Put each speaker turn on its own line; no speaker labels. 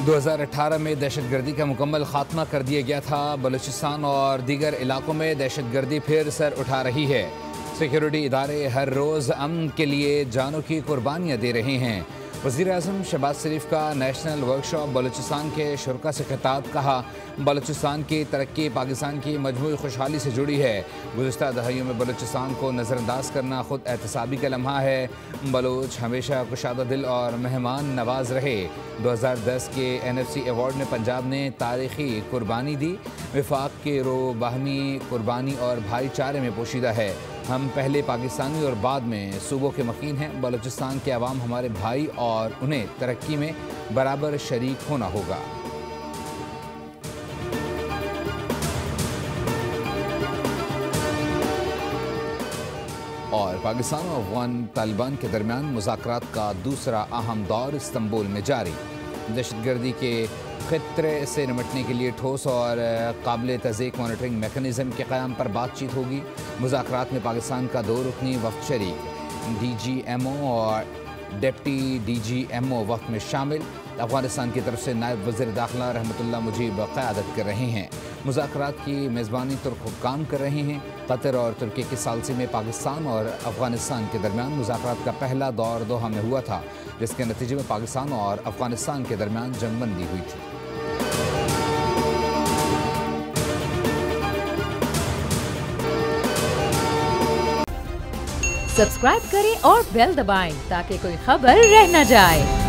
2018 में दहशतगर्दी का मुकम्मल खात्मा कर दिया गया था। बलूचिस्तान और दीगर इलाकों में दहशतगर्दी फिर सर उठा रही है। सिक्योरिटी इदारे हर रोज़ अमन के लिए जानों की कुर्बानियाँ दे रहे हैं। वज़ीर-ए-आज़म शहबाज शरीफ का नेशनल वर्कशॉप बलूचिस्तान के शुरा से खिताब। कहा, बलूचिस्तान की तरक्की पाकिस्तान की मजमूई खुशहाली से जुड़ी है। गुज़िश्ता दहाइयों में बलूचिस्तान को नज़रअंदाज करना खुद एहतसाबी का लम्हा है। बलूच हमेशा कुशादा दिल और मेहमान नवाज रहे। 2010 के NFC अवार्ड में पंजाब ने तारीखी कुर्बानी दी। विफाक के रो बाहमी कुर्बानी और भाईचारे में पोशीदा है। हम पहले पाकिस्तानी और बाद में सूबों के मकीन हैं। बलूचिस्तान के अवाम हमारे भाई और उन्हें तरक्की में बराबर शरीक होना होगा। और पाकिस्तान और अफगान तालिबान के दरमियान मुज़ाकरात का दूसरा अहम दौर इस्तांबुल में जारी। दहशतगर्दी के खतरे से निपटने के लिए ठोस और काबिल तज़दीक मॉनिटरिंग मेकनिज़म के क़याम पर बातचीत होगी। मुज़ाकरात में पाकिस्तान का 2 रुकनी वफ़द शरीक, DGMO और डिप्टी DGMO वफ़द में शामिल। अफ़गानिस्तान की तरफ से नायब वज़ीर दाखिला रहमतुल्लाह मुजीब क़यादत कर रहे हैं। मुज़ाकरात की मेज़बानी तुर्क हुक्काम कर रहे हैं। कतर और तुर्की के सालसी में पाकिस्तान और अफ़गानिस्तान के दरमियान मुज़ाकरात का पहला दौर दोहा में हुआ था, जिसके नतीजे में पाकिस्तान और अफ़गानिस्तान के दरमियान जंगबंदी हुई थी।
सब्सक्राइब करें और बेल दबाएं ताकि कोई खबर रह न जाए।